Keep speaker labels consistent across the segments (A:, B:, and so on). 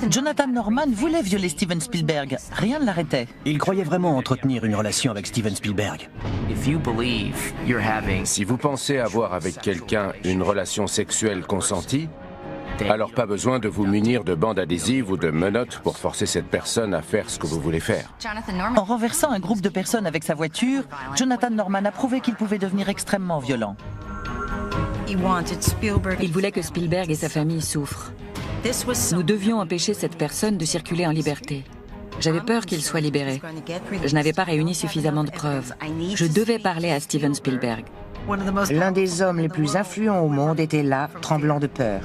A: Jonathan Norman voulait violer Steven Spielberg. Rien ne l'arrêtait.
B: Il croyait vraiment entretenir une relation avec Steven Spielberg.
C: Si vous pensez avoir avec quelqu'un une relation sexuelle consentie, alors pas besoin de vous munir de bandes adhésives ou de menottes pour forcer cette personne à faire ce que vous voulez faire.
A: En renversant un groupe de personnes avec sa voiture, Jonathan Norman a prouvé qu'il pouvait devenir extrêmement violent.
D: Il voulait que Spielberg et sa famille souffrent. Nous devions empêcher cette personne de circuler en liberté. J'avais peur qu'il soit libéré. Je n'avais pas réuni suffisamment de preuves. Je devais parler à Steven Spielberg.
E: L'un des hommes les plus influents au monde était là, tremblant de peur.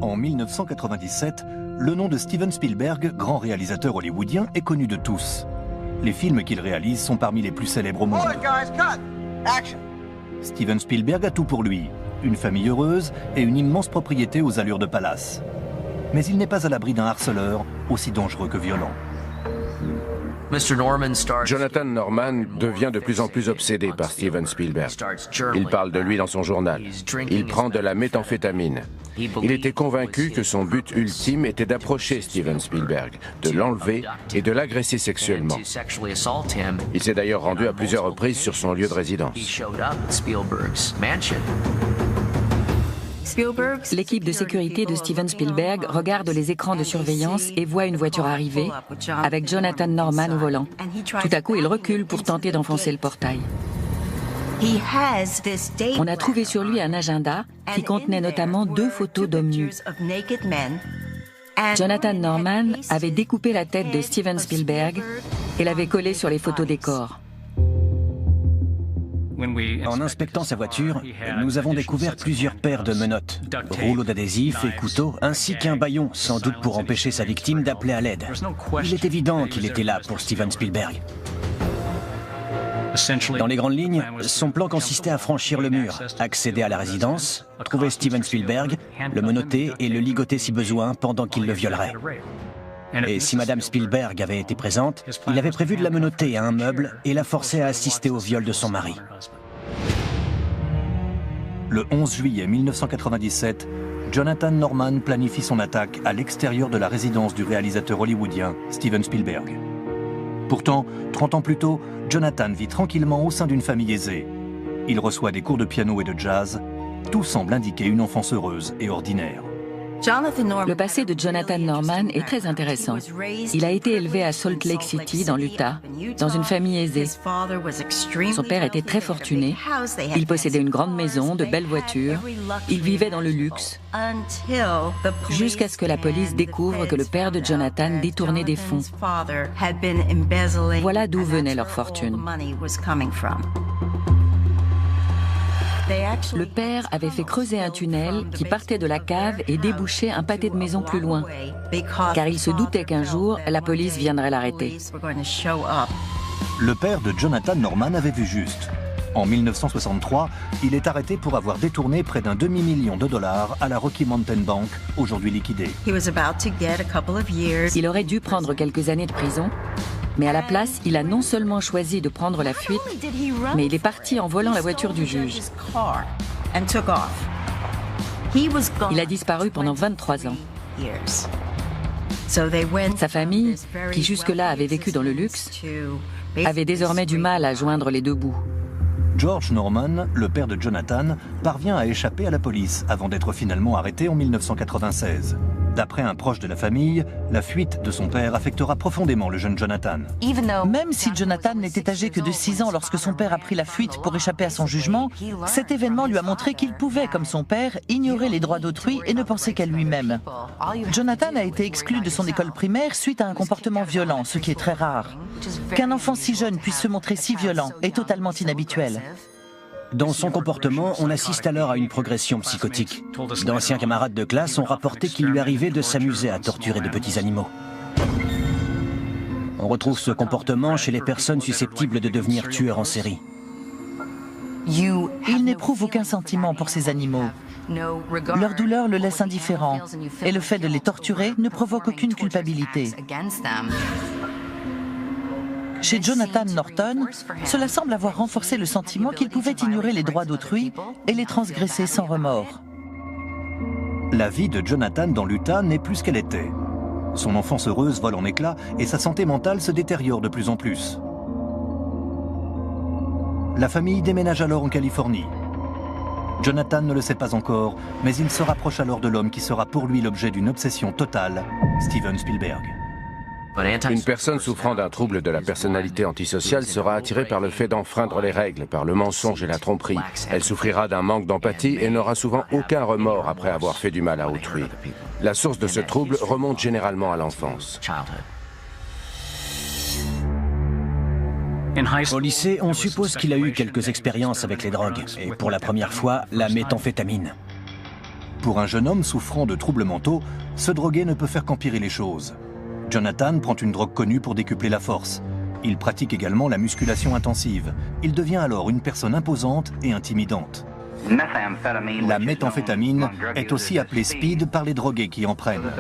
F: En 1997, le nom de Steven Spielberg, grand réalisateur hollywoodien, est connu de tous. Les films qu'il réalise sont parmi les plus célèbres au monde. Steven Spielberg a tout pour lui, une famille heureuse et une immense propriété aux allures de palace. Mais il n'est pas à l'abri d'un harceleur aussi dangereux que violent.
C: Jonathan Norman devient de plus en plus obsédé par Steven Spielberg. Il parle de lui dans son journal. Il prend de la méthamphétamine. Il était convaincu que son but ultime était d'approcher Steven Spielberg, de l'enlever et de l'agresser sexuellement. Il s'est d'ailleurs rendu à plusieurs reprises sur son lieu de résidence.
D: L'équipe de sécurité de Steven Spielberg regarde les écrans de surveillance et voit une voiture arriver avec Jonathan Norman au volant. Tout à coup, il recule pour tenter d'enfoncer le portail. On a trouvé sur lui un agenda qui contenait notamment 2 photos d'hommes nus. Jonathan Norman avait découpé la tête de Steven Spielberg et l'avait collée sur les photos des corps.
B: En inspectant sa voiture, nous avons découvert plusieurs paires de menottes, rouleaux d'adhésif et couteaux, ainsi qu'un bâillon, sans doute pour empêcher sa victime d'appeler à l'aide. Il est évident qu'il était là pour Steven Spielberg. Dans les grandes lignes, son plan consistait à franchir le mur, accéder à la résidence, trouver Steven Spielberg, le menotter et le ligoter si besoin pendant qu'il le violerait. Et si Madame Spielberg avait été présente, il avait prévu de la menotter à un meuble et la forcer à assister au viol de son mari.
F: Le 11 juillet 1997, Jonathan Norman planifie son attaque à l'extérieur de la résidence du réalisateur hollywoodien Steven Spielberg. Pourtant, 30 ans plus tôt, Jonathan vit tranquillement au sein d'une famille aisée. Il reçoit des cours de piano et de jazz. Tout semble indiquer une enfance heureuse et ordinaire.
D: Le passé de Jonathan Norman est très intéressant. Il a été élevé à Salt Lake City, dans l'Utah, dans une famille aisée. Son père était très fortuné. Il possédait une grande maison, de belles voitures. Il vivait dans le luxe. Jusqu'à ce que la police découvre que le père de Jonathan détournait des fonds. Voilà d'où venait leur fortune. Le père avait fait creuser un tunnel qui partait de la cave et débouchait un pâté de maison plus loin, car il se doutait qu'un jour, la police viendrait l'arrêter.
F: Le père de Jonathan Norman avait vu juste. En 1963, il est arrêté pour avoir détourné près d'un demi-million de dollars à la Rocky Mountain Bank, aujourd'hui liquidée.
D: Il aurait dû prendre quelques années de prison, mais à la place, il a non seulement choisi de prendre la fuite, mais il est parti en volant la voiture du juge. Il a disparu pendant 23 ans. Sa famille, qui jusque-là avait vécu dans le luxe, avait désormais du mal à joindre les deux bouts.
F: George Norman, le père de Jonathan, parvient à échapper à la police avant d'être finalement arrêté en 1996. D'après un proche de la famille, la fuite de son père affectera profondément le jeune Jonathan.
A: Même si Jonathan n'était âgé que de 6 ans lorsque son père a pris la fuite pour échapper à son jugement, cet événement lui a montré qu'il pouvait, comme son père, ignorer les droits d'autrui et ne penser qu'à lui-même. Jonathan a été exclu de son école primaire suite à un comportement violent, ce qui est très rare. Qu'un enfant si jeune puisse se montrer si violent est totalement inhabituel.
B: Dans son comportement, on assiste alors à une progression psychotique. D'anciens camarades de classe ont rapporté qu'il lui arrivait de s'amuser à torturer de petits animaux. On retrouve ce comportement chez les personnes susceptibles de devenir tueurs en série.
A: Il n'éprouve aucun sentiment pour ces animaux. Leur douleur le laisse indifférent et le fait de les torturer ne provoque aucune culpabilité. Chez Jonathan Norton, cela semble avoir renforcé le sentiment qu'il pouvait ignorer les droits d'autrui et les transgresser sans remords.
F: La vie de Jonathan dans l'Utah n'est plus ce qu'elle était. Son enfance heureuse vole en éclats et sa santé mentale se détériore de plus en plus. La famille déménage alors en Californie. Jonathan ne le sait pas encore, mais il se rapproche alors de l'homme qui sera pour lui l'objet d'une obsession totale, Steven Spielberg.
C: Une personne souffrant d'un trouble de la personnalité antisociale sera attirée par le fait d'enfreindre les règles, par le mensonge et la tromperie. Elle souffrira d'un manque d'empathie et n'aura souvent aucun remords après avoir fait du mal à autrui. La source de ce trouble remonte généralement à l'enfance.
B: Au lycée, on suppose qu'il a eu quelques expériences avec les drogues, et pour la première fois, la méthamphétamine.
F: Pour un jeune homme souffrant de troubles mentaux, se droguer ne peut faire qu'empirer les choses. Jonathan prend une drogue connue pour décupler la force. Il pratique également la musculation intensive. Il devient alors une personne imposante et intimidante. La méthamphétamine est aussi appelée speed par les drogués qui en prennent.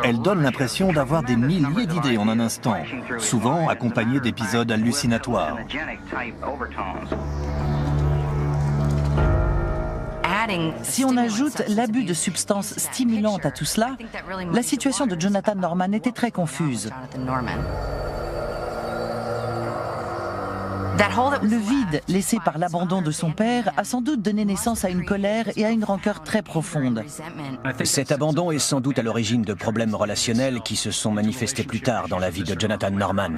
F: Elle donne l'impression d'avoir des milliers d'idées en un instant, souvent accompagnées d'épisodes hallucinatoires.
A: Si on ajoute l'abus de substances stimulantes à tout cela, la situation de Jonathan Norman était très confuse. Le vide laissé par l'abandon de son père a sans doute donné naissance à une colère et à une rancœur très profonde.
B: Cet abandon est sans doute à l'origine de problèmes relationnels qui se sont manifestés plus tard dans la vie de Jonathan Norman.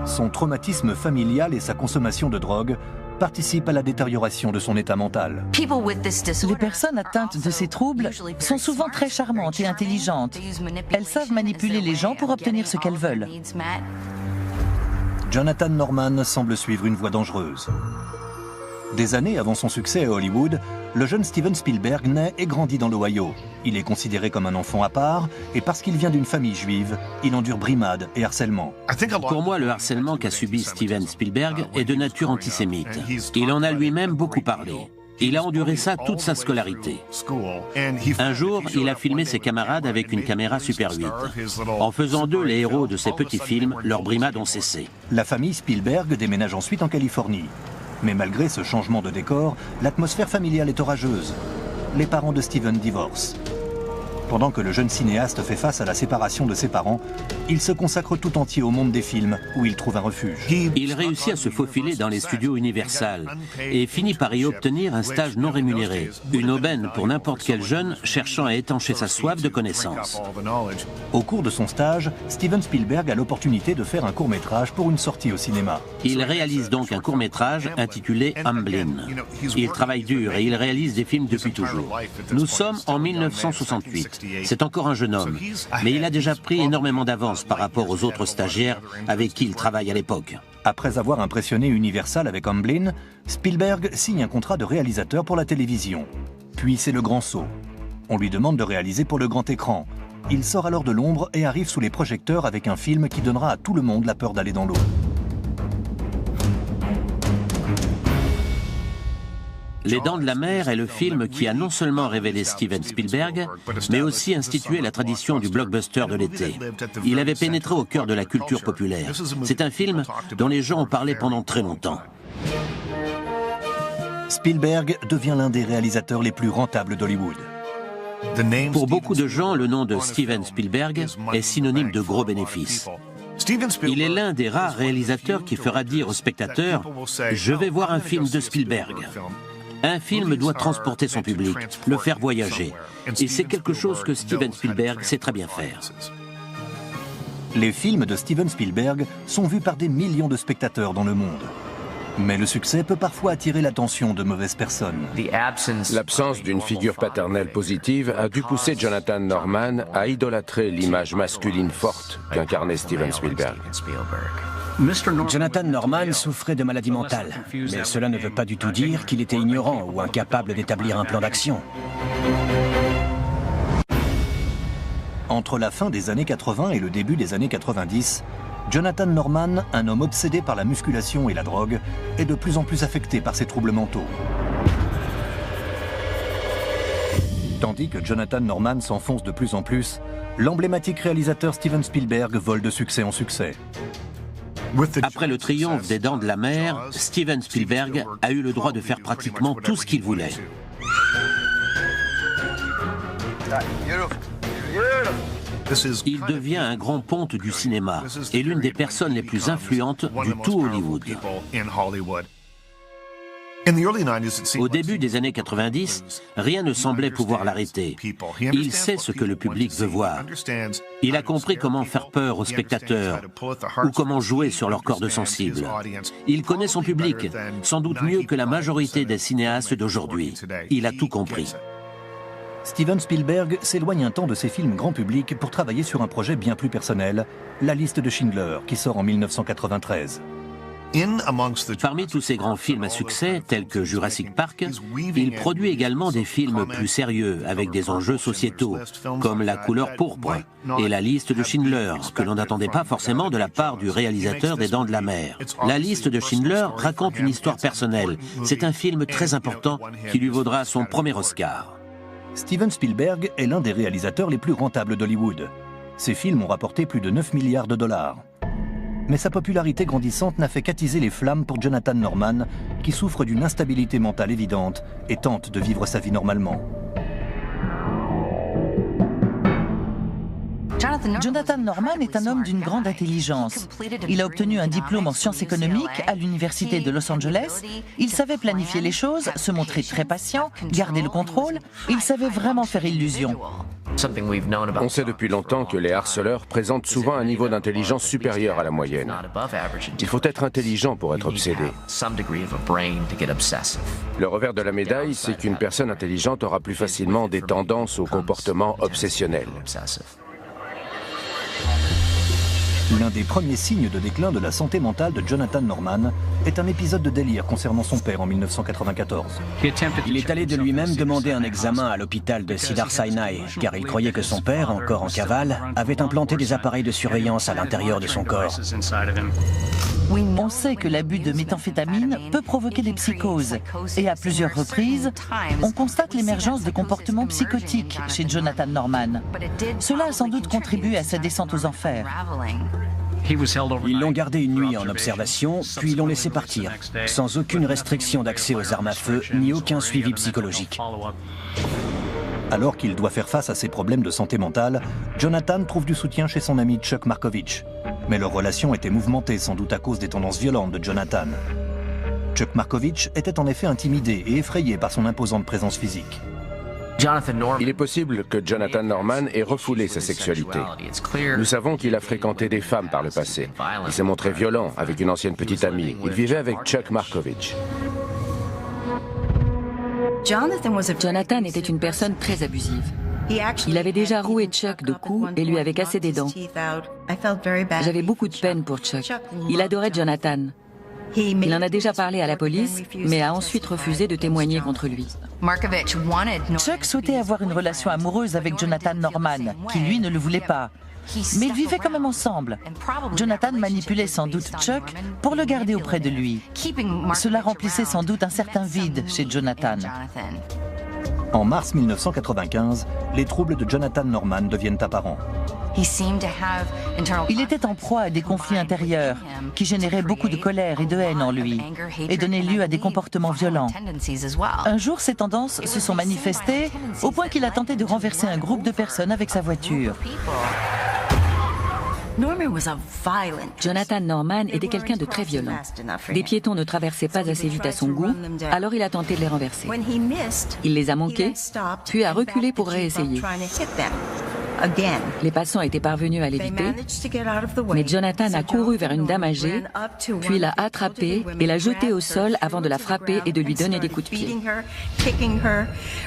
F: Son traumatisme familial et sa consommation de drogue participent à la détérioration de son état mental.
A: Les personnes atteintes de ces troubles sont souvent très charmantes et intelligentes. Elles savent manipuler les gens pour obtenir ce qu'elles veulent.
F: Jonathan Norman semble suivre une voie dangereuse. Des années avant son succès à Hollywood, le jeune Steven Spielberg naît et grandit dans l'Ohio. Il est considéré comme un enfant à part, et parce qu'il vient d'une famille juive, il endure brimades et harcèlement.
G: Pour moi, le harcèlement qu'a subi Steven Spielberg est de nature antisémite. Il en a lui-même beaucoup parlé. Il a enduré ça toute sa scolarité. Un jour, il a filmé ses camarades avec une caméra Super 8. En faisant d'eux les héros de ces petits films, leurs brimades ont cessé.
F: La famille Spielberg déménage ensuite en Californie. Mais malgré ce changement de décor, l'atmosphère familiale est orageuse. Les parents de Steven divorcent. Pendant que le jeune cinéaste fait face à la séparation de ses parents, il se consacre tout entier au monde des films où il trouve un refuge.
G: Il réussit à se faufiler dans les studios Universal et finit par y obtenir un stage non rémunéré, une aubaine pour n'importe quel jeune cherchant à étancher sa soif de connaissances.
F: Au cours de son stage, Steven Spielberg a l'opportunité de faire un court-métrage pour une sortie au cinéma.
G: Il réalise donc un court-métrage intitulé Amblin. Il travaille dur et il réalise des films depuis toujours. Nous sommes en 1968. C'est encore un jeune homme, mais il a déjà pris énormément d'avance par rapport aux autres stagiaires avec qui il travaille à l'époque.
F: Après avoir impressionné Universal avec Amblin, Spielberg signe un contrat de réalisateur pour la télévision. Puis c'est le grand saut. On lui demande de réaliser pour le grand écran. Il sort alors de l'ombre et arrive sous les projecteurs avec un film qui donnera à tout le monde la peur d'aller dans l'eau.
G: Les Dents de la Mer est le film qui a non seulement révélé Steven Spielberg, mais aussi institué la tradition du blockbuster de l'été. Il avait pénétré au cœur de la culture populaire. C'est un film dont les gens ont parlé pendant très longtemps.
F: Spielberg devient l'un des réalisateurs les plus rentables d'Hollywood.
G: Pour beaucoup de gens, le nom de Steven Spielberg est synonyme de gros bénéfices. Il est l'un des rares réalisateurs qui fera dire aux spectateurs « Je vais voir un film de Spielberg ». Un film doit transporter son public, le faire voyager. Et c'est quelque chose que Steven Spielberg sait très bien faire.
F: Les films de Steven Spielberg sont vus par des millions de spectateurs dans le monde. Mais le succès peut parfois attirer l'attention de mauvaises personnes.
C: L'absence d'une figure paternelle positive a dû pousser Jonathan Norman à idolâtrer l'image masculine forte qu'incarnait Steven Spielberg.
B: Jonathan Norman souffrait de maladie mentale, mais cela ne veut pas du tout dire qu'il était ignorant ou incapable d'établir un plan d'action.
F: Entre la fin des années 80 et le début des années 90, Jonathan Norman, un homme obsédé par la musculation et la drogue, est de plus en plus affecté par ses troubles mentaux. Tandis que Jonathan Norman s'enfonce de plus en plus, l'emblématique réalisateur Steven Spielberg vole de succès en succès.
G: Après le triomphe des Dents de la Mer, Steven Spielberg a eu le droit de faire pratiquement tout ce qu'il voulait. Il devient un grand ponte du cinéma et l'une des personnes les plus influentes du tout Hollywood. Au début des années 90, rien ne semblait pouvoir l'arrêter. Il sait ce que le public veut voir. Il a compris comment faire peur aux spectateurs ou comment jouer sur leurs cordes sensibles. Il connaît son public, sans doute mieux que la majorité des cinéastes d'aujourd'hui. Il a tout compris.
F: Steven Spielberg s'éloigne un temps de ses films grand public pour travailler sur un projet bien plus personnel, La liste de Schindler, qui sort en 1993.
G: Parmi tous ces grands films à succès, tels que Jurassic Park, il produit également des films plus sérieux, avec des enjeux sociétaux, comme La couleur pourpre et La liste de Schindler, que l'on n'attendait pas forcément de la part du réalisateur des Dents de la Mer. La liste de Schindler raconte une histoire personnelle. C'est un film très important qui lui vaudra son premier Oscar.
F: Steven Spielberg est l'un des réalisateurs les plus rentables d'Hollywood. Ses films ont rapporté plus de 9 milliards de dollars. Mais sa popularité grandissante n'a fait qu'attiser les flammes pour Jonathan Norman, qui souffre d'une instabilité mentale évidente et tente de vivre sa vie normalement.
A: Jonathan Norman est un homme d'une grande intelligence. Il a obtenu un diplôme en sciences économiques à l'université de Los Angeles. Il savait planifier les choses, se montrer très patient, garder le contrôle. Il savait vraiment faire illusion.
C: On sait depuis longtemps que les harceleurs présentent souvent un niveau d'intelligence supérieur à la moyenne. Il faut être intelligent pour être obsédé. Le revers de la médaille, c'est qu'une personne intelligente aura plus facilement des tendances au comportement obsessionnel.
F: L'un des premiers signes de déclin de la santé mentale de Jonathan Norman est un épisode de délire concernant son père en 1994.
B: Il est allé de lui-même demander un examen à l'hôpital de Cedars-Sinai, car il croyait que son père, encore en cavale, avait implanté des appareils de surveillance à l'intérieur de son corps.
A: On sait que l'abus de méthamphétamine peut provoquer des psychoses. Et à plusieurs reprises, on constate l'émergence de comportements psychotiques chez Jonathan Norman. Cela a sans doute contribué à sa descente aux enfers.
B: Ils l'ont gardé une nuit en observation, puis l'ont laissé partir, sans aucune restriction d'accès aux armes à feu, ni aucun suivi psychologique.
F: Alors qu'il doit faire face à ses problèmes de santé mentale, Jonathan trouve du soutien chez son ami Chuck Markovich. Mais leur relation était mouvementée, sans doute à cause des tendances violentes de Jonathan. Chuck Markovich était en effet intimidé et effrayé par son imposante présence physique.
C: Il est possible que Jonathan Norman ait refoulé sa sexualité. Nous savons qu'il a fréquenté des femmes par le passé. Il s'est montré violent avec une ancienne petite amie. Il vivait avec Chuck Markovich.
D: Jonathan était une personne très abusive. Il avait déjà roué Chuck de coups et lui avait cassé des dents. J'avais beaucoup de peine pour Chuck. Il adorait Jonathan. Il en a déjà parlé à la police, mais a ensuite refusé de témoigner contre lui.
A: Chuck souhaitait avoir une relation amoureuse avec Jonathan Norman, qui lui ne le voulait pas. Mais ils vivaient quand même ensemble. Jonathan manipulait sans doute Chuck pour le garder auprès de lui. Cela remplissait sans doute un certain vide chez Jonathan.
F: En mars 1995, les troubles de Jonathan Norman deviennent apparents.
A: Il était en proie à des conflits intérieurs qui généraient beaucoup de colère et de haine en lui et donnaient lieu à des comportements violents. Un jour, ces tendances se sont manifestées au point qu'il a tenté de renverser un groupe de personnes avec sa voiture.
D: Jonathan Norman était quelqu'un de très violent. Des piétons ne traversaient pas assez vite à son goût, alors il a tenté de les renverser. Il les a manqués, puis a reculé pour réessayer. Les passants étaient parvenus à l'éviter, mais Jonathan a couru vers une dame âgée, puis l'a attrapée et l'a jetée au sol avant de la frapper et de lui donner des coups de pied.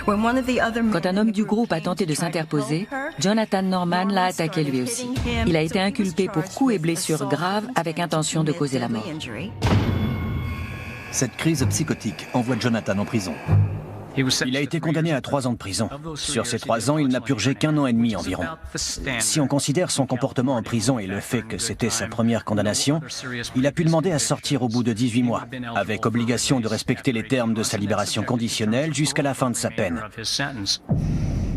D: Quand un homme du groupe a tenté de s'interposer, Jonathan Norman l'a attaqué lui aussi. Il a été inculpé pour coups et blessures graves avec intention de causer la mort.
F: Cette crise psychotique envoie Jonathan en prison.
B: Il a été condamné à 3 ans de prison. Sur ces 3 ans, il n'a purgé qu'1 an et demi environ. Si on considère son comportement en prison et le fait que c'était sa première condamnation, il a pu demander à sortir au bout de 18 mois, avec obligation de respecter les termes de sa libération conditionnelle jusqu'à la fin de sa peine.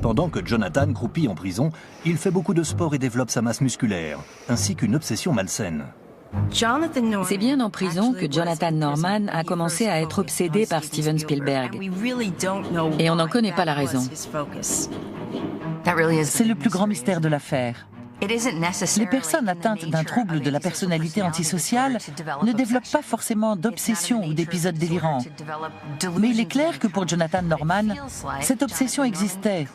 F: Pendant que Jonathan croupit en prison, il fait beaucoup de sport et développe sa masse musculaire, ainsi qu'une obsession malsaine.
D: C'est bien en prison que Jonathan Norman a commencé à être obsédé par Steven Spielberg. Et on n'en connaît pas la raison.
A: C'est le plus grand mystère de l'affaire. Les personnes atteintes d'un trouble de la personnalité antisociale ne développent pas forcément d'obsession ou d'épisodes délirants. Mais il est clair que pour Jonathan Norman, cette obsession existait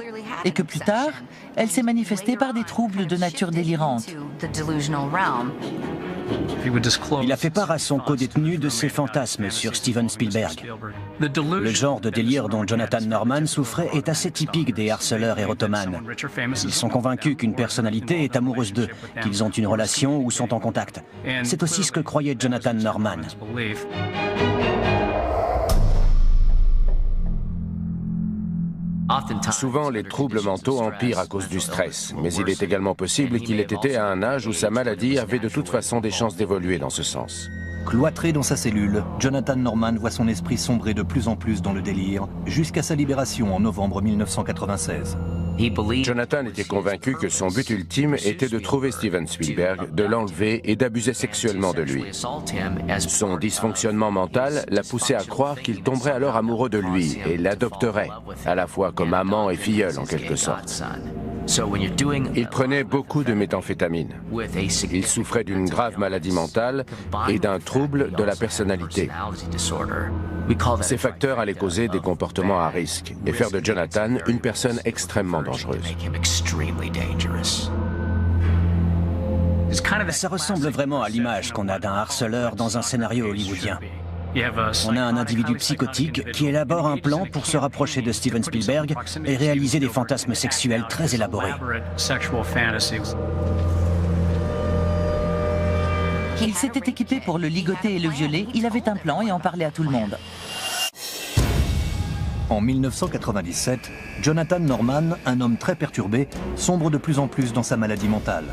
A: et que plus tard, elle s'est manifestée par des troubles de nature délirante.
B: Il a fait part à son codétenu de ses fantasmes sur Steven Spielberg. Le genre de délire dont Jonathan Norman souffrait est assez typique des harceleurs érotomanes. Ils sont convaincus qu'une personnalité est amoureuse d'eux, qu'ils ont une relation ou sont en contact. C'est aussi ce que croyait Jonathan Norman.
C: Souvent, les troubles mentaux empirent à cause du stress, mais il est également possible qu'il ait été à un âge où sa maladie avait de toute façon des chances d'évoluer dans ce sens.
F: Cloîtré dans sa cellule, Jonathan Norman voit son esprit sombrer de plus en plus dans le délire, jusqu'à sa libération en novembre 1996.
C: Jonathan était convaincu que son but ultime était de trouver Steven Spielberg, de l'enlever et d'abuser sexuellement de lui. Son dysfonctionnement mental l'a poussé à croire qu'il tomberait alors amoureux de lui et l'adopterait, à la fois comme amant et filleul en quelque sorte. Il prenait beaucoup de méthamphétamine. Il souffrait d'une grave maladie mentale et d'un trouble de la personnalité. Ces facteurs allaient causer des comportements à risque et faire de Jonathan une personne extrêmement dangereuse.
B: Ça ressemble vraiment à l'image qu'on a d'un harceleur dans un scénario hollywoodien. On a un individu psychotique qui élabore un plan pour se rapprocher de Steven Spielberg et réaliser des fantasmes sexuels très élaborés.
A: Il s'était équipé pour le ligoter et le violer, il avait un plan et en parlait à tout le monde.
F: En 1997, Jonathan Norman, un homme très perturbé, sombre de plus en plus dans sa maladie mentale.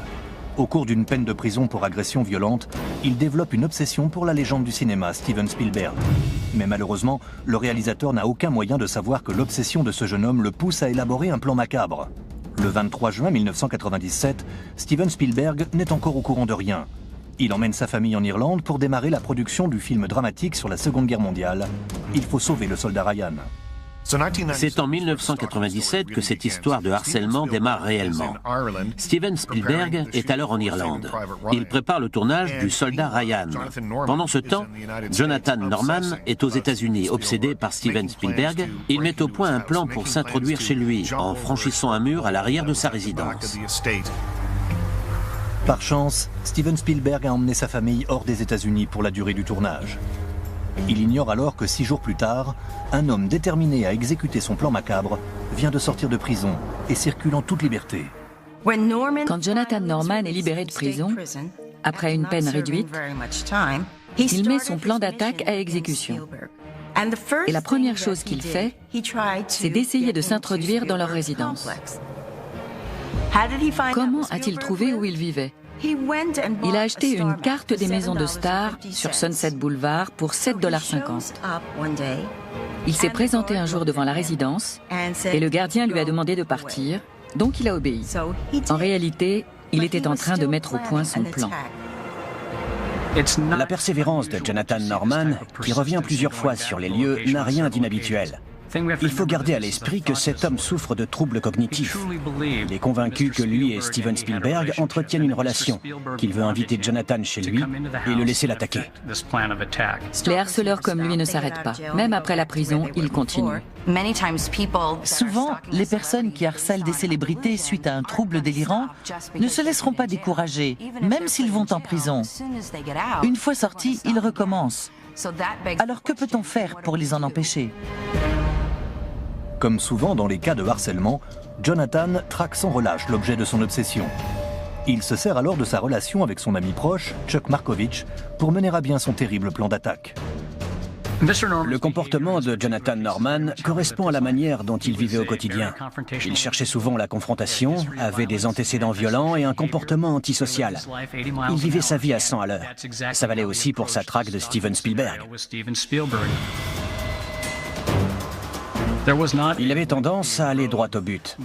F: Au cours d'une peine de prison pour agression violente, il développe une obsession pour la légende du cinéma, Steven Spielberg. Mais malheureusement, le réalisateur n'a aucun moyen de savoir que l'obsession de ce jeune homme le pousse à élaborer un plan macabre. Le 23 juin 1997, Steven Spielberg n'est encore au courant de rien. Il emmène sa famille en Irlande pour démarrer la production du film dramatique sur la Seconde Guerre mondiale. Il faut sauver le soldat Ryan.
G: C'est en 1997 que cette histoire de harcèlement démarre réellement. Steven Spielberg est alors en Irlande. Il prépare le tournage du soldat Ryan. Pendant ce temps, Jonathan Norman est aux États-Unis, obsédé par Steven Spielberg. Il met au point un plan pour s'introduire chez lui en franchissant un mur à l'arrière de sa résidence.
F: Par chance, Steven Spielberg a emmené sa famille hors des États-Unis pour la durée du tournage. Il ignore alors que 6 jours plus tard, un homme déterminé à exécuter son plan macabre vient de sortir de prison et circule en toute liberté.
D: Quand Jonathan Norman est libéré de prison, après une peine réduite, il met son plan d'attaque à exécution. Et la première chose qu'il fait, c'est d'essayer de s'introduire dans leur résidence. Comment a-t-il trouvé où il vivait ? Il a acheté une carte des maisons de stars sur Sunset Boulevard pour $7,50. Il s'est présenté un jour devant la résidence et le gardien lui a demandé de partir, donc il a obéi. En réalité, il était en train de mettre au point son plan.
B: La persévérance de Jonathan Norman, qui revient plusieurs fois sur les lieux, n'a rien d'inhabituel. Il faut garder à l'esprit que cet homme souffre de troubles cognitifs. Il est convaincu que lui et Steven Spielberg entretiennent une relation, qu'il veut inviter Jonathan chez lui et le laisser l'attaquer.
D: Les harceleurs comme lui ne s'arrêtent pas. Même après la prison, ils continuent.
A: Souvent, les personnes qui harcèlent des célébrités suite à un trouble délirant ne se laisseront pas décourager, même s'ils vont en prison. Une fois sortis, ils recommencent. Alors que peut-on faire pour les en empêcher ?
F: Comme souvent dans les cas de harcèlement, Jonathan traque sans relâche l'objet de son obsession. Il se sert alors de sa relation avec son ami proche, Chuck Markovich, pour mener à bien son terrible plan d'attaque.
B: Le comportement de Jonathan Norman correspond à la manière dont il vivait au quotidien. Il cherchait souvent la confrontation, avait des antécédents violents et un comportement antisocial. Il vivait sa vie à 100 à l'heure. Ça valait aussi pour sa traque de Steven Spielberg. Il avait tendance à aller droit au but.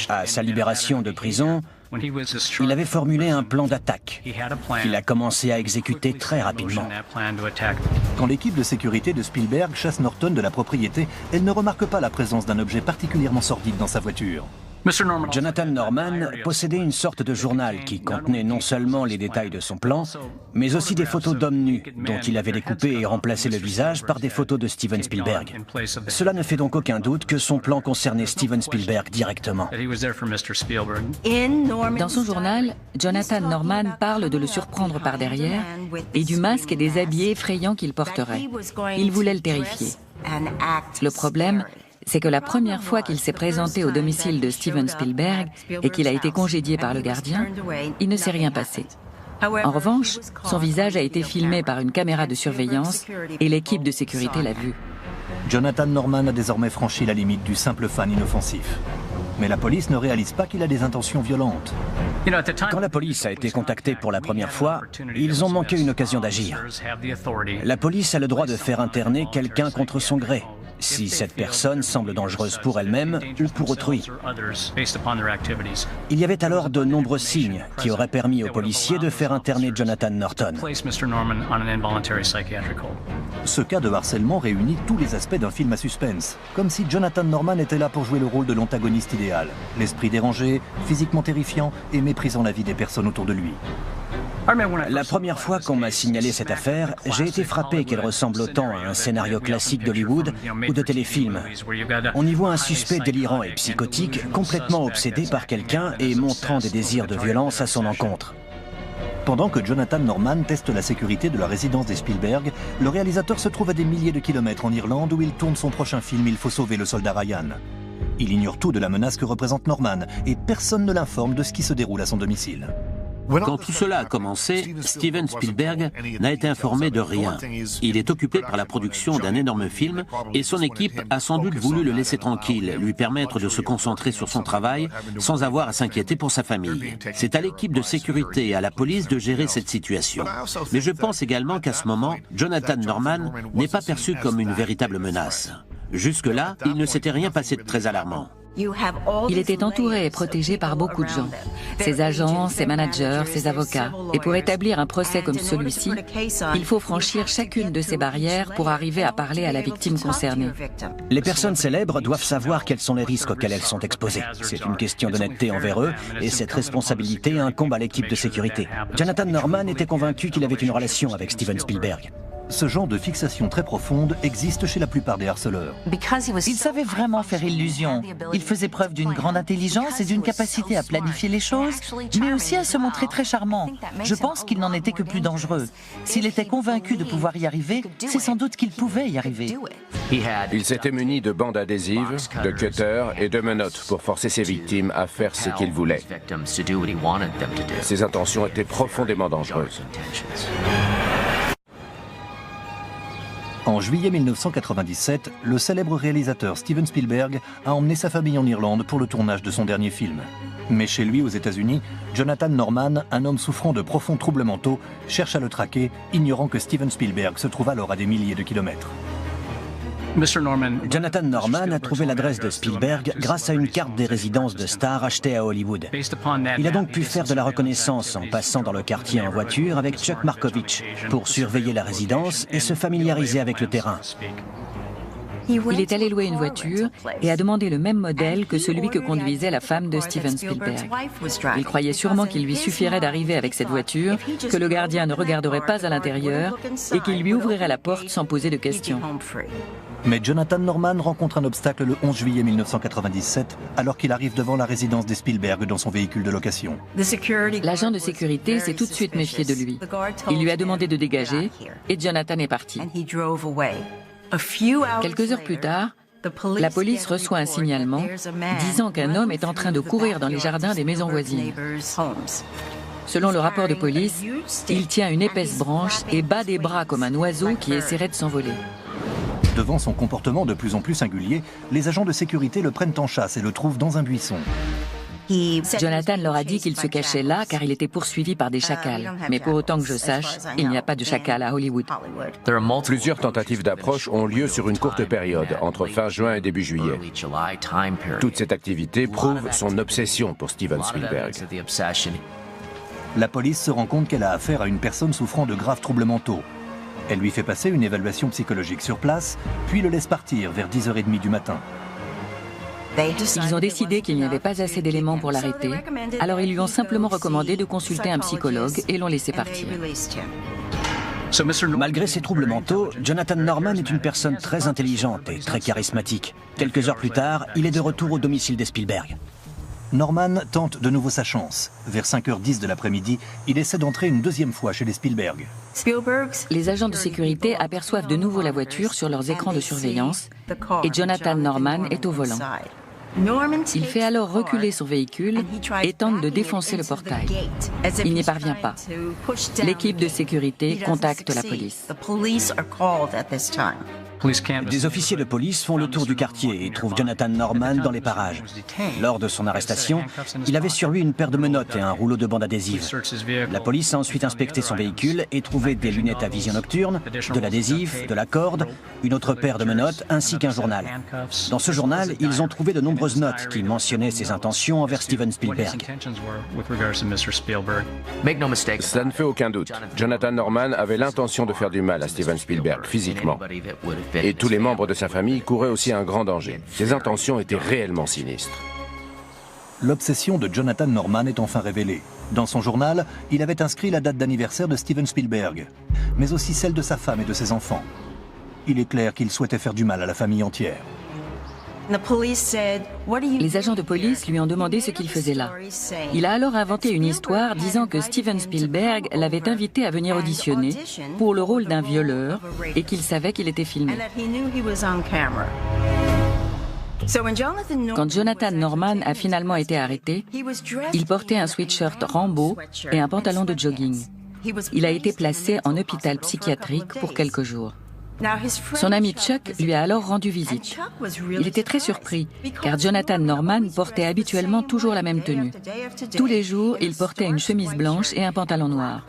B: À sa libération de prison, il avait formulé un plan d'attaque qu'il a commencé à exécuter très rapidement.
F: Quand l'équipe de sécurité de Spielberg chasse Norton de la propriété, elle ne remarque pas la présence d'un objet particulièrement sordide dans sa voiture.
B: Jonathan Norman possédait une sorte de journal qui contenait non seulement les détails de son plan, mais aussi des photos d'hommes nus dont il avait découpé et remplacé le visage par des photos de Steven Spielberg. Cela ne fait donc aucun doute que son plan concernait Steven Spielberg directement.
D: Dans son journal, Jonathan Norman parle de le surprendre par derrière et du masque et des habits effrayants qu'il porterait. Il voulait le terrifier. Le problème, c'est que la première fois qu'il s'est présenté au domicile de Steven Spielberg et qu'il a été congédié par le gardien, il ne s'est rien passé. En revanche, son visage a été filmé par une caméra de surveillance et l'équipe de sécurité l'a vu.
F: Jonathan Norman a désormais franchi la limite du simple fan inoffensif. Mais la police ne réalise pas qu'il a des intentions violentes.
B: Quand la police a été contactée pour la première fois, ils ont manqué une occasion d'agir. La police a le droit de faire interner quelqu'un contre son gré, si cette personne semble dangereuse pour elle-même ou pour autrui. Il y avait alors de nombreux signes qui auraient permis aux policiers de faire interner Jonathan Norton.
F: Ce cas de harcèlement réunit tous les aspects d'un film à suspense, comme si Jonathan Norman était là pour jouer le rôle de l'antagoniste idéal, l'esprit dérangé, physiquement terrifiant et méprisant la vie des personnes autour de lui.
B: La première fois qu'on m'a signalé cette affaire, j'ai été frappé qu'elle ressemble autant à un scénario classique d'Hollywood ou de téléfilm. On y voit un suspect délirant et psychotique, complètement obsédé par quelqu'un et montrant des désirs de violence à son encontre.
F: Pendant que Jonathan Norman teste la sécurité de la résidence des Spielberg, le réalisateur se trouve à des milliers de kilomètres en Irlande où il tourne son prochain film « Il faut sauver le soldat Ryan ». Il ignore tout de la menace que représente Norman et personne ne l'informe de ce qui se déroule à son domicile.
G: Quand tout cela a commencé, Steven Spielberg n'a été informé de rien. Il est occupé par la production d'un énorme film et son équipe a sans doute voulu le laisser tranquille, lui permettre de se concentrer sur son travail sans avoir à s'inquiéter pour sa famille. C'est à l'équipe de sécurité et à la police de gérer cette situation. Mais je pense également qu'à ce moment, Jonathan Norman n'est pas perçu comme une véritable menace. Jusque-là, il ne s'était rien passé de très alarmant.
D: Il était entouré et protégé par beaucoup de gens, ses agents, ses managers, ses avocats. Et pour établir un procès comme celui-ci, il faut franchir chacune de ces barrières pour arriver à parler à la victime concernée.
B: Les personnes célèbres doivent savoir quels sont les risques auxquels elles sont exposées. C'est une question d'honnêteté envers eux et cette responsabilité incombe à l'équipe de sécurité. Jonathan Norman était convaincu qu'il avait une relation avec Steven Spielberg.
F: Ce genre de fixation très profonde existe chez la plupart des harceleurs.
A: Il savait vraiment faire illusion. Il faisait preuve d'une grande intelligence et d'une capacité à planifier les choses, mais aussi à se montrer très charmant. Je pense qu'il n'en était que plus dangereux. S'il était convaincu de pouvoir y arriver, c'est sans doute qu'il pouvait y arriver.
C: Il s'était muni de bandes adhésives, de cutters et de menottes pour forcer ses victimes à faire ce qu'il voulait. Ses intentions étaient profondément dangereuses.
F: En juillet 1997, le célèbre réalisateur Steven Spielberg a emmené sa famille en Irlande pour le tournage de son dernier film. Mais chez lui, aux États-Unis, Jonathan Norman, un homme souffrant de profonds troubles mentaux, cherche à le traquer, ignorant que Steven Spielberg se trouve alors à des milliers de kilomètres.
B: Jonathan Norman a trouvé l'adresse de Spielberg grâce à une carte des résidences de stars achetée à Hollywood. Il a donc pu faire de la reconnaissance en passant dans le quartier en voiture avec Chuck Markovich pour surveiller la résidence et se familiariser avec le terrain.
D: Il est allé louer une voiture et a demandé le même modèle que celui que conduisait la femme de Steven Spielberg. Il croyait sûrement qu'il lui suffirait d'arriver avec cette voiture, que le gardien ne regarderait pas à l'intérieur et qu'il lui ouvrirait la porte sans poser de questions.
F: Mais Jonathan Norman rencontre un obstacle le 11 juillet 1997, alors qu'il arrive devant la résidence des Spielberg dans son véhicule de location.
D: L'agent de sécurité s'est tout de suite méfié de lui. Il lui a demandé de dégager et Jonathan est parti. Quelques heures plus tard, la police reçoit un signalement disant qu'un homme est en train de courir dans les jardins des maisons voisines. Selon le rapport de police, il tient une épaisse branche et bat des bras comme un oiseau qui essaierait de s'envoler.
F: Devant son comportement de plus en plus singulier, les agents de sécurité le prennent en chasse et le trouvent dans un buisson.
D: Jonathan leur a dit qu'il se cachait là car il était poursuivi par des chacals. Mais pour autant que je sache, il n'y a pas de chacals à Hollywood.
C: Plusieurs tentatives d'approche ont lieu sur une courte période, entre fin juin et début juillet. Toute cette activité prouve son obsession pour Steven Spielberg.
F: La police se rend compte qu'elle a affaire à une personne souffrant de graves troubles mentaux. Elle lui fait passer une évaluation psychologique sur place, puis le laisse partir vers 10h30 du matin.
D: Ils ont décidé qu'il n'y avait pas assez d'éléments pour l'arrêter, alors ils lui ont simplement recommandé de consulter un psychologue et l'ont laissé partir.
B: Malgré ses troubles mentaux, Jonathan Norman est une personne très intelligente et très charismatique. Quelques heures plus tard, il est de retour au domicile des Spielberg.
F: Norman tente de nouveau sa chance. Vers 5h10 de l'après-midi, il essaie d'entrer une deuxième fois chez les Spielberg.
D: Les agents de sécurité aperçoivent de nouveau la voiture sur leurs écrans de surveillance et Jonathan Norman est au volant. Il fait alors reculer son véhicule et tente de défoncer le portail. Il n'y parvient pas. L'équipe de sécurité contacte la police.
B: Des officiers de police font le tour du quartier et trouvent Jonathan Norman dans les parages. Lors de son arrestation, il avait sur lui une paire de menottes et un rouleau de bande adhésive. La police a ensuite inspecté son véhicule et trouvé des lunettes à vision nocturne, de l'adhésif, de la corde, une autre paire de menottes ainsi qu'un journal. Dans ce journal, ils ont trouvé de nombreuses notes qui mentionnaient ses intentions envers Steven Spielberg.
C: Cela ne fait aucun doute. Jonathan Norman avait l'intention de faire du mal à Steven Spielberg physiquement. Et tous les membres de sa famille couraient aussi un grand danger. Ses intentions étaient réellement sinistres.
F: L'obsession de Jonathan Norman est enfin révélée. Dans son journal, il avait inscrit la date d'anniversaire de Steven Spielberg, mais aussi celle de sa femme et de ses enfants. Il est clair qu'il souhaitait faire du mal à la famille entière.
D: Les agents de police lui ont demandé ce qu'il faisait là. Il a alors inventé une histoire disant que Steven Spielberg l'avait invité à venir auditionner pour le rôle d'un violeur et qu'il savait qu'il était filmé. Quand Jonathan Norman a finalement été arrêté, il portait un sweatshirt Rambo et un pantalon de jogging. Il a été placé en hôpital psychiatrique pour quelques jours. Son ami Chuck lui a alors rendu visite. Il était très surpris, car Jonathan Norman portait habituellement toujours la même tenue. Tous les jours, il portait une chemise blanche et un pantalon noir.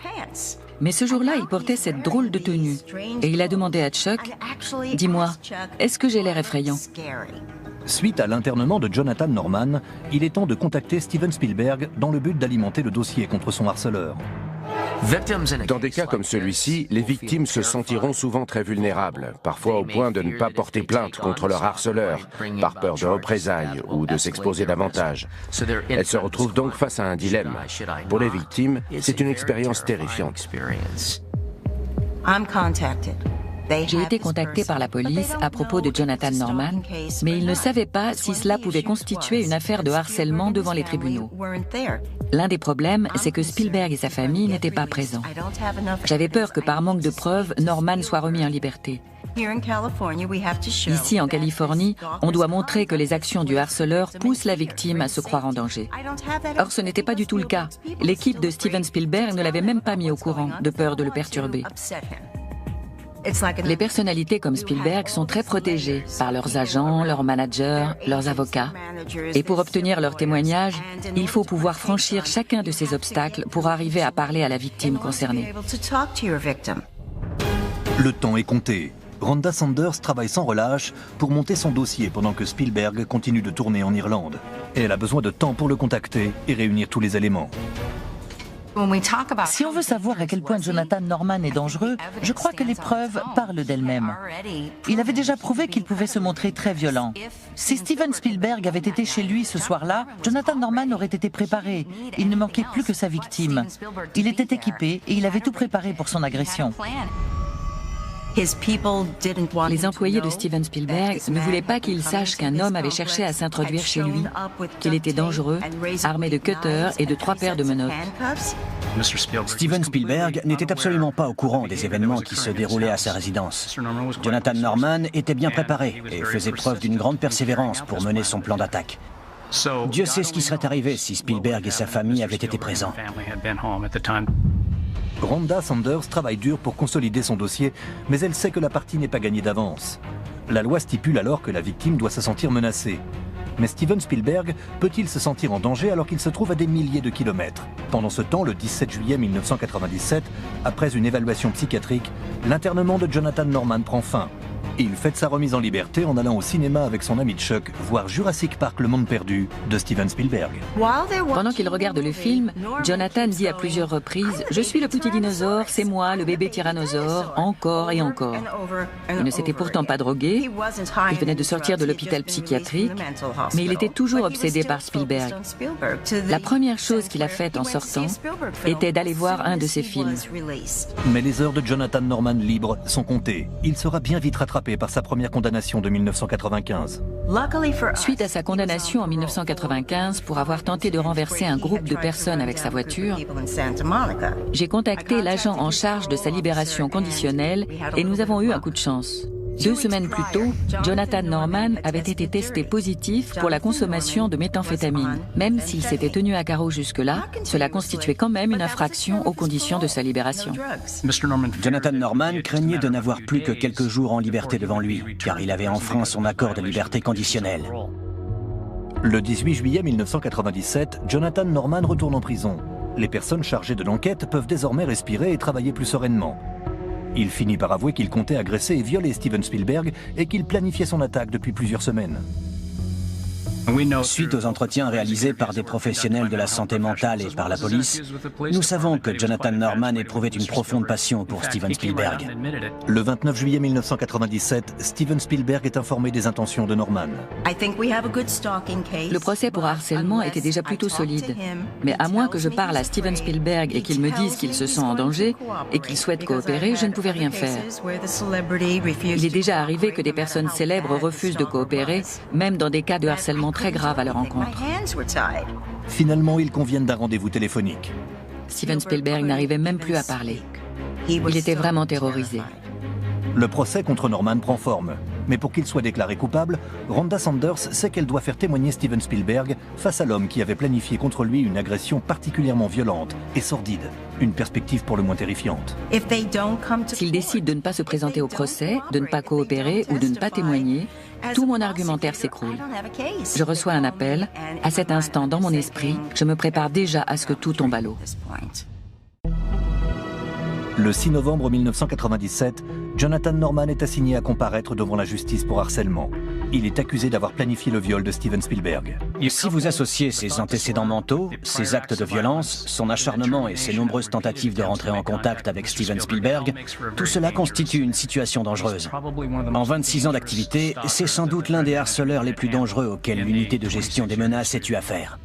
D: Mais ce jour-là, il portait cette drôle de tenue. Et il a demandé à Chuck, « Dis-moi, est-ce que j'ai l'air effrayant ?»
F: Suite à l'internement de Jonathan Norman, il est temps de contacter Steven Spielberg dans le but d'alimenter le dossier contre son harceleur.
C: Dans des cas comme celui-ci, les victimes se sentiront souvent très vulnérables, parfois au point de ne pas porter plainte contre leur harceleur, par peur de représailles ou de s'exposer davantage. Elles se retrouvent donc face à un dilemme. Pour les victimes, c'est une expérience terrifiante.
D: J'ai été contacté par la police à propos de Jonathan Norman, mais ils ne savaient pas si cela pouvait constituer une affaire de harcèlement devant les tribunaux. L'un des problèmes, c'est que Spielberg et sa famille n'étaient pas présents. J'avais peur que par manque de preuves, Norman soit remis en liberté. Ici, en Californie, on doit montrer que les actions du harceleur poussent la victime à se croire en danger. Or, ce n'était pas du tout le cas. L'équipe de Steven Spielberg ne l'avait même pas mis au courant, de peur de le perturber. Les personnalités comme Spielberg sont très protégées par leurs agents, leurs managers, leurs avocats. Et pour obtenir leur témoignage, il faut pouvoir franchir chacun de ces obstacles pour arriver à parler à la victime concernée.
F: Le temps est compté. Rhonda Sanders travaille sans relâche pour monter son dossier pendant que Spielberg continue de tourner en Irlande. Et elle a besoin de temps pour le contacter et réunir tous les éléments.
A: Si on veut savoir à quel point Jonathan Norman est dangereux, je crois que les preuves parlent d'elles-mêmes. Il avait déjà prouvé qu'il pouvait se montrer très violent. Si Steven Spielberg avait été chez lui ce soir-là, Jonathan Norman aurait été préparé. Il ne manquait plus que sa victime. Il était équipé et il avait tout préparé pour son agression.
D: Les employés de Steven Spielberg ne voulaient pas qu'il sache qu'un homme avait cherché à s'introduire chez lui, qu'il était dangereux, armé de cutters et de 3 paires de menottes.
B: Steven Spielberg n'était absolument pas au courant des événements qui se déroulaient à sa résidence. Jonathan Norman était bien préparé et faisait preuve d'une grande persévérance pour mener son plan d'attaque. Dieu sait ce qui serait arrivé si Spielberg et sa famille avaient été présents.
F: Rhonda Sanders travaille dur pour consolider son dossier, mais elle sait que la partie n'est pas gagnée d'avance. La loi stipule alors que la victime doit se sentir menacée. Mais Steven Spielberg peut-il se sentir en danger alors qu'il se trouve à des milliers de kilomètres? Pendant ce temps, le 17 juillet 1997, après une évaluation psychiatrique, l'internement de Jonathan Norman prend fin. Il fête sa remise en liberté en allant au cinéma avec son ami Chuck voir Jurassic Park, le monde perdu de Steven Spielberg.
D: Pendant qu'il regarde le film, Jonathan dit à plusieurs reprises « Je suis le petit dinosaure, c'est moi, le bébé tyrannosaure, encore et encore ». Il ne s'était pourtant pas drogué, il venait de sortir de l'hôpital psychiatrique, mais il était toujours obsédé par Spielberg. La première chose qu'il a faite en sortant était d'aller voir un de ses films.
F: Mais les heures de Jonathan Norman libre sont comptées. Il sera bien vite rattrapé par sa première condamnation de 1995.
D: Suite à sa condamnation en 1995 pour avoir tenté de renverser un groupe de personnes avec sa voiture, j'ai contacté l'agent en charge de sa libération conditionnelle et nous avons eu un coup de chance. 2 semaines plus tôt, Jonathan Norman avait été testé positif pour la consommation de méthamphétamine. Même s'il s'était tenu à carreau jusque-là, cela constituait quand même une infraction aux conditions de sa libération.
B: Jonathan Norman craignait de n'avoir plus que quelques jours en liberté devant lui, car il avait enfreint son accord de liberté conditionnelle.
F: Le 18 juillet 1997, Jonathan Norman retourne en prison. Les personnes chargées de l'enquête peuvent désormais respirer et travailler plus sereinement. Il finit par avouer qu'il comptait agresser et violer Steven Spielberg et qu'il planifiait son attaque depuis plusieurs semaines.
B: Suite aux entretiens réalisés par des professionnels de la santé mentale et par la police, nous savons que Jonathan Norman éprouvait une profonde passion pour Steven Spielberg.
F: Le 29 juillet 1997, Steven Spielberg est informé des intentions de Norman.
D: Le procès pour harcèlement était déjà plutôt solide. Mais à moins que je parle à Steven Spielberg et qu'il me dise qu'il se sent en danger et qu'il souhaite coopérer, je ne pouvais rien faire. Il est déjà arrivé que des personnes célèbres refusent de coopérer, même dans des cas de harcèlement très grave à leur encontre.
F: Finalement, ils conviennent d'un rendez-vous téléphonique.
D: Steven Spielberg n'arrivait même plus à parler. Il était vraiment terrorisé.
F: Le procès contre Norman prend forme. Mais pour qu'il soit déclaré coupable, Rhonda Sanders sait qu'elle doit faire témoigner Steven Spielberg face à l'homme qui avait planifié contre lui une agression particulièrement violente et sordide. Une perspective pour le moins terrifiante.
D: S'ils décident de ne pas se présenter au procès, de ne pas coopérer ou de ne pas témoigner, tout mon argumentaire s'écroule. Je reçois un appel. À cet instant, dans mon esprit, je me prépare déjà à ce que tout tombe à l'eau.
F: Le 6 novembre 1997, Jonathan Norman est assigné à comparaître devant la justice pour harcèlement. Il est accusé d'avoir planifié le viol de Steven Spielberg.
B: Si vous associez ses antécédents mentaux, ses actes de violence, son acharnement et ses nombreuses tentatives de rentrer en contact avec Steven Spielberg, tout cela constitue une situation dangereuse. En 26 ans d'activité, c'est sans doute l'un des harceleurs les plus dangereux auxquels l'unité de gestion des menaces ait eu affaire.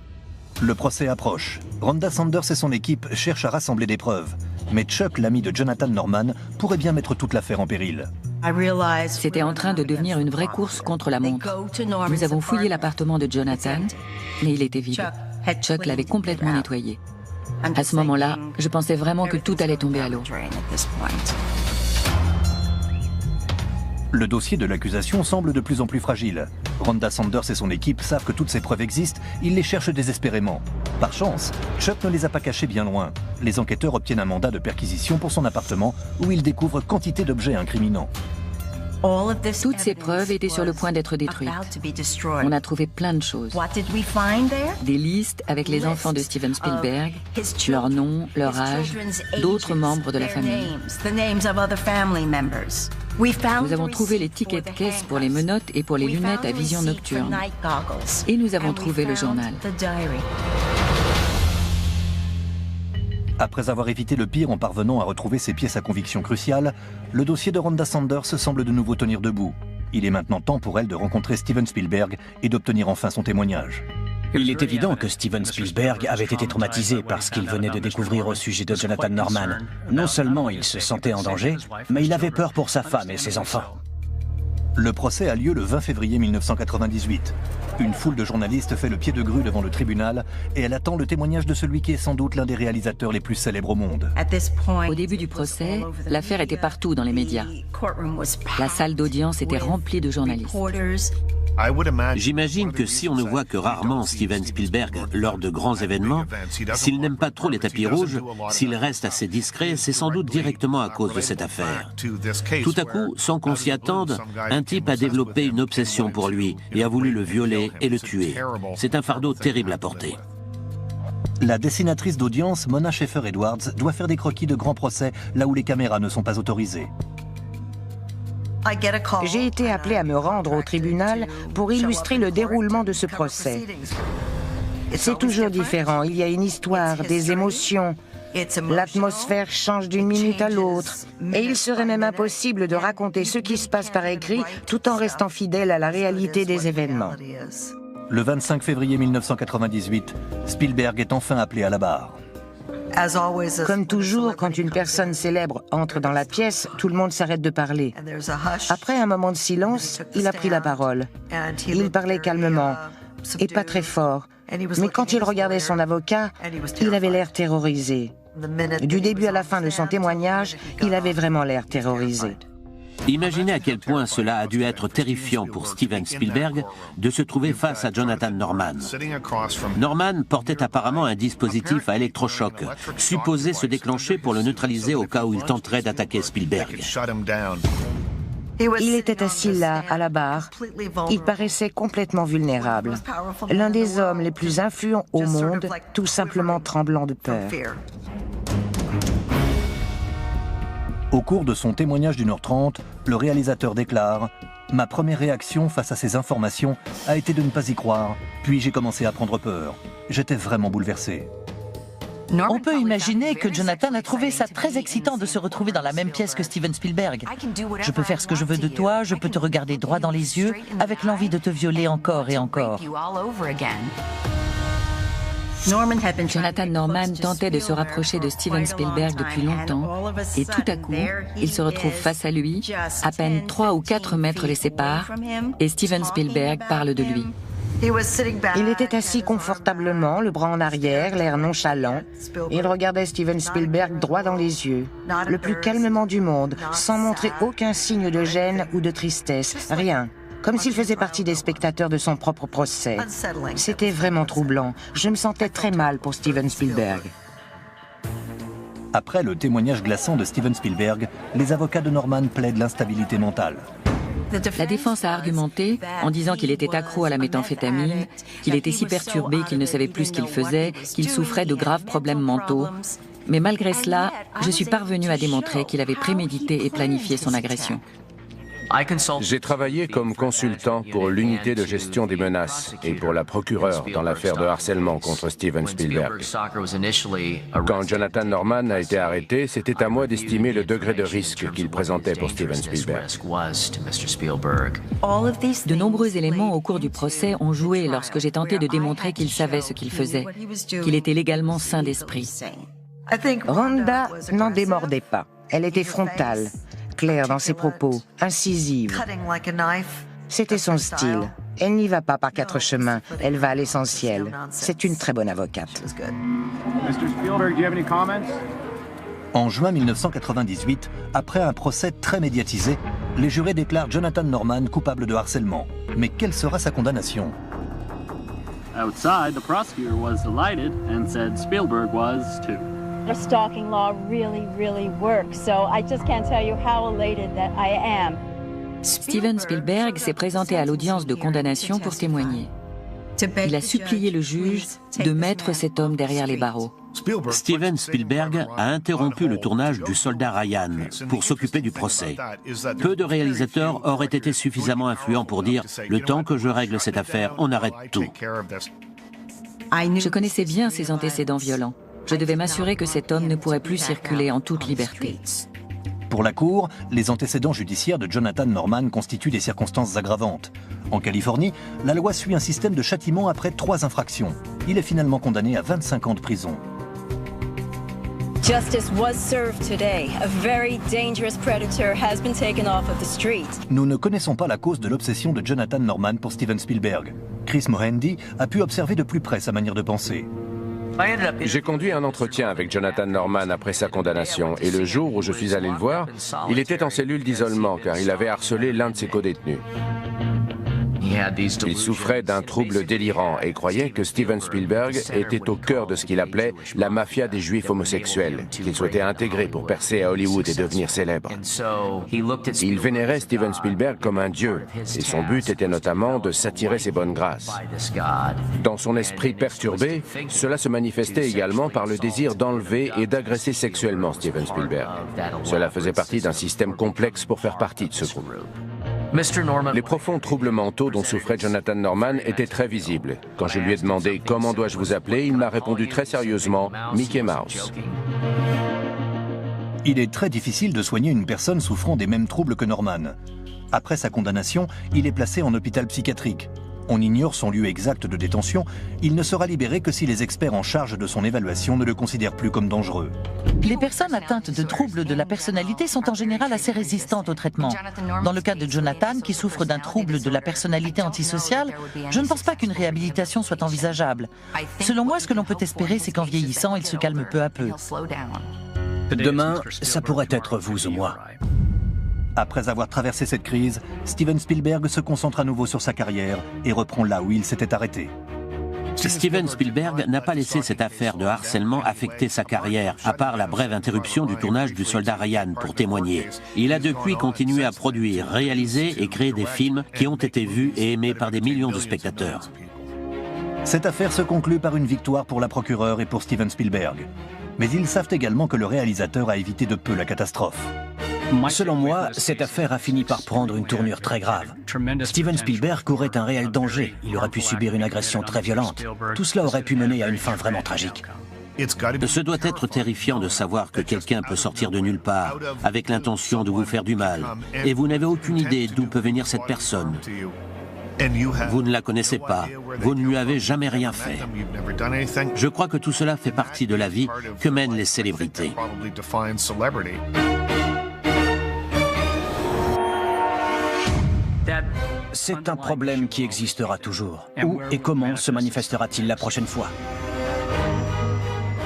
F: Le procès approche. Rhonda Sanders et son équipe cherchent à rassembler des preuves. Mais Chuck, l'ami de Jonathan Norman, pourrait bien mettre toute l'affaire en péril.
D: C'était en train de devenir une vraie course contre la montre. Nous avons fouillé l'appartement de Jonathan, mais il était vide. Chuck l'avait complètement nettoyé. À ce moment-là, je pensais vraiment que tout allait tomber à l'eau.
F: Le dossier de l'accusation semble de plus en plus fragile. Rhonda Sanders et son équipe savent que toutes ces preuves existent, ils les cherchent désespérément. Par chance, Chuck ne les a pas cachées bien loin. Les enquêteurs obtiennent un mandat de perquisition pour son appartement où ils découvrent quantité d'objets incriminants.
D: Toutes ces preuves étaient sur le point d'être détruites. On a trouvé plein de choses. Des listes avec les enfants de Steven Spielberg, leurs noms, leur âge, d'autres membres de la famille. Nous avons trouvé les tickets de caisse pour les menottes et pour les lunettes à vision nocturne. Et nous avons trouvé le journal.
F: Après avoir évité le pire en parvenant à retrouver ces pièces à conviction cruciales, le dossier de Rhonda Sanders semble de nouveau tenir debout. Il est maintenant temps pour elle de rencontrer Steven Spielberg et d'obtenir enfin son témoignage.
B: Il est évident que Steven Spielberg avait été traumatisé par ce qu'il venait de découvrir au sujet de Jonathan Norman. Non seulement il se sentait en danger, mais il avait peur pour sa femme et ses enfants.
F: Le procès a lieu le 20 février 1998. Une foule de journalistes fait le pied de grue devant le tribunal et elle attend le témoignage de celui qui est sans doute l'un des réalisateurs les plus célèbres au monde.
D: Au début du procès, l'affaire était partout dans les médias. La salle d'audience était remplie de journalistes.
G: J'imagine que si on ne voit que rarement Steven Spielberg lors de grands événements, s'il n'aime pas trop les tapis rouges, s'il reste assez discret, c'est sans doute directement à cause de cette affaire. Tout à coup, sans qu'on s'y attende, un type a développé une obsession pour lui et a voulu le violer et le tuer. C'est un fardeau terrible à porter.
F: La dessinatrice d'audience, Mona Schaeffer-Edwards, doit faire des croquis de grands procès là où les caméras ne sont pas autorisées.
E: J'ai été appelée à me rendre au tribunal pour illustrer le déroulement de ce procès. C'est toujours différent, il y a une histoire, des émotions. L'atmosphère change d'une minute à l'autre. Et il serait même impossible de raconter ce qui se passe par écrit tout en restant fidèle à la réalité des événements.
F: Le 25 février 1998, Spielberg est enfin appelé à la barre.
E: Comme toujours, quand une personne célèbre entre dans la pièce, tout le monde s'arrête de parler. Après un moment de silence, il a pris la parole. Il parlait calmement et pas très fort. Mais quand il regardait son avocat, il avait l'air terrorisé. Du début à la fin de son témoignage, il avait vraiment l'air terrorisé.
G: Imaginez à quel point cela a dû être terrifiant pour Steven Spielberg de se trouver face à Jonathan Norman. Norman portait apparemment un dispositif à électrochoc, supposé se déclencher pour le neutraliser au cas où il tenterait d'attaquer Spielberg.
E: Il était assis là, à la barre. Il paraissait complètement vulnérable. L'un des hommes les plus influents au monde, tout simplement tremblant de peur.
F: Au cours de son témoignage d'1 h 30, le réalisateur déclare « Ma première réaction face à ces informations a été de ne pas y croire, puis j'ai commencé à prendre peur. J'étais vraiment bouleversé. »
A: On peut imaginer que Jonathan a trouvé ça très excitant de se retrouver dans la même pièce que Steven Spielberg. Je peux faire ce que je veux de toi, je peux te regarder droit dans les yeux, avec l'envie de te violer encore et encore.
D: Jonathan Norman tentait de se rapprocher de Steven Spielberg depuis longtemps et tout à coup, il se retrouve face à lui, à peine 3 ou 4 mètres les séparent et Steven Spielberg parle de lui.
E: Il était assis confortablement, le bras en arrière, l'air nonchalant. Il regardait Steven Spielberg droit dans les yeux, le plus calmement du monde, sans montrer aucun signe de gêne ou de tristesse, rien. Comme s'il faisait partie des spectateurs de son propre procès. C'était vraiment troublant. Je me sentais très mal pour Steven Spielberg.
F: Après le témoignage glaçant de Steven Spielberg, les avocats de Norman plaident l'instabilité mentale.
D: La défense a argumenté en disant qu'il était accro à la méthamphétamine, qu'il était si perturbé qu'il ne savait plus ce qu'il faisait, qu'il souffrait de graves problèmes mentaux. Mais malgré cela, je suis parvenu à démontrer qu'il avait prémédité et planifié son agression.
C: J'ai travaillé comme consultant pour l'unité de gestion des menaces et pour la procureure dans l'affaire de harcèlement contre Steven Spielberg. Quand Jonathan Norman a été arrêté, c'était à moi d'estimer le degré de risque qu'il présentait pour Steven Spielberg.
D: De nombreux éléments au cours du procès ont joué lorsque j'ai tenté de démontrer qu'il savait ce qu'il faisait, qu'il était légalement sain d'esprit.
E: Rhonda n'en démordait pas. Elle était frontale. Claire dans ses propos, incisive. C'était son style. Elle n'y va pas par 4 chemins, elle va à l'essentiel. C'est une très bonne avocate.
F: En juin 1998, après un procès très médiatisé, les jurés déclarent Jonathan Norman coupable de harcèlement. Mais quelle sera sa condamnation?
H: Outside, the prosecutor was delighted and said Spielberg was too.
I: The stalking law really works, so I just can't tell you how elated that I am.
D: Steven Spielberg s'est présenté à l'audience de condamnation pour témoigner. Il a supplié le juge de mettre cet homme derrière les barreaux.
G: Steven Spielberg a interrompu le tournage du Soldat Ryan pour s'occuper du procès. Peu de réalisateurs auraient été suffisamment influents pour dire « Le temps que je règle cette affaire, on arrête tout ».
D: Je connaissais bien ses antécédents violents. Je devais m'assurer que cet homme ne pourrait plus circuler en toute liberté.
F: Pour la Cour, les antécédents judiciaires de Jonathan Norman constituent des circonstances aggravantes. En Californie, la loi suit un système de châtiment après 3 infractions. Il est finalement condamné à 25 ans de prison.
I: Justice was served today. A very dangerous predator has been taken off of the street.
F: Nous ne connaissons pas la cause de l'obsession de Jonathan Norman pour Steven Spielberg. Chris Mohandy a pu observer de plus près sa manière de penser.
C: J'ai conduit un entretien avec Jonathan Norman après sa condamnation et le jour où je suis allé le voir, il était en cellule d'isolement car il avait harcelé l'un de ses codétenus. Il souffrait d'un trouble délirant et croyait que Steven Spielberg était au cœur de ce qu'il appelait la mafia des juifs homosexuels, qu'il souhaitait intégrer pour percer à Hollywood et devenir célèbre. Il vénérait Steven Spielberg comme un dieu, et son but était notamment de s'attirer ses bonnes grâces. Dans son esprit perturbé, cela se manifestait également par le désir d'enlever et d'agresser sexuellement Steven Spielberg. Cela faisait partie d'un système complexe pour faire partie de ce groupe. Les profonds troubles mentaux dont souffrait Jonathan Norman étaient très visibles. Quand je lui ai demandé « Comment dois-je vous appeler ?», il m'a répondu très sérieusement « Mickey Mouse ».
F: Il est très difficile de soigner une personne souffrant des mêmes troubles que Norman. Après sa condamnation, il est placé en hôpital psychiatrique. On ignore son lieu exact de détention. Il ne sera libéré que si les experts en charge de son évaluation ne le considèrent plus comme dangereux.
A: Les personnes atteintes de troubles de la personnalité sont en général assez résistantes au traitement. Dans le cas de Jonathan, qui souffre d'un trouble de la personnalité antisociale, je ne pense pas qu'une réhabilitation soit envisageable. Selon moi, ce que l'on peut espérer, c'est qu'en vieillissant, il se calme peu à peu.
B: Demain, ça pourrait être vous ou moi.
F: Après avoir traversé cette crise, Steven Spielberg se concentre à nouveau sur sa carrière et reprend là où il s'était arrêté.
G: Steven Spielberg n'a pas laissé cette affaire de harcèlement affecter sa carrière, à part la brève interruption du tournage du Soldat Ryan pour témoigner. Il a depuis continué à produire, réaliser et créer des films qui ont été vus et aimés par des millions de spectateurs.
F: Cette affaire se conclut par une victoire pour la procureure et pour Steven Spielberg. Mais ils savent également que le réalisateur a évité de peu la catastrophe.
B: Selon moi, cette affaire a fini par prendre une tournure très grave. Steven Spielberg courait un réel danger. Il aurait pu subir une agression très violente. Tout cela aurait pu mener à une fin vraiment tragique.
G: Ce doit être terrifiant de savoir que quelqu'un peut sortir de nulle part avec l'intention de vous faire du mal. Et vous n'avez aucune idée d'où peut venir cette personne. Vous ne la connaissez pas, vous ne lui avez jamais rien fait. Je crois que tout cela fait partie de la vie que mènent les célébrités.
B: C'est un problème qui existera toujours. Où et comment se manifestera-t-il la prochaine fois?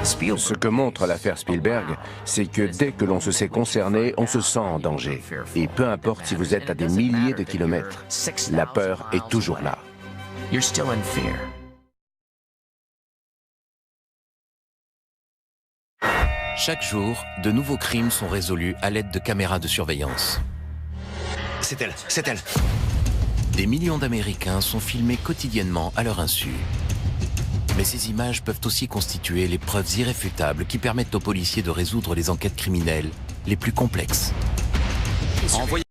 C: Ce que montre l'affaire Spielberg, c'est que dès que l'on se sait concerné, on se sent en danger. Et peu importe si vous êtes à des milliers de kilomètres, la peur est toujours là.
J: Chaque jour, de nouveaux crimes sont résolus à l'aide de caméras de surveillance.
K: C'est elle, c'est elle.
J: Des millions d'Américains sont filmés quotidiennement à leur insu. Mais ces images peuvent aussi constituer les preuves irréfutables qui permettent aux policiers de résoudre les enquêtes criminelles les plus complexes.
K: Envoyez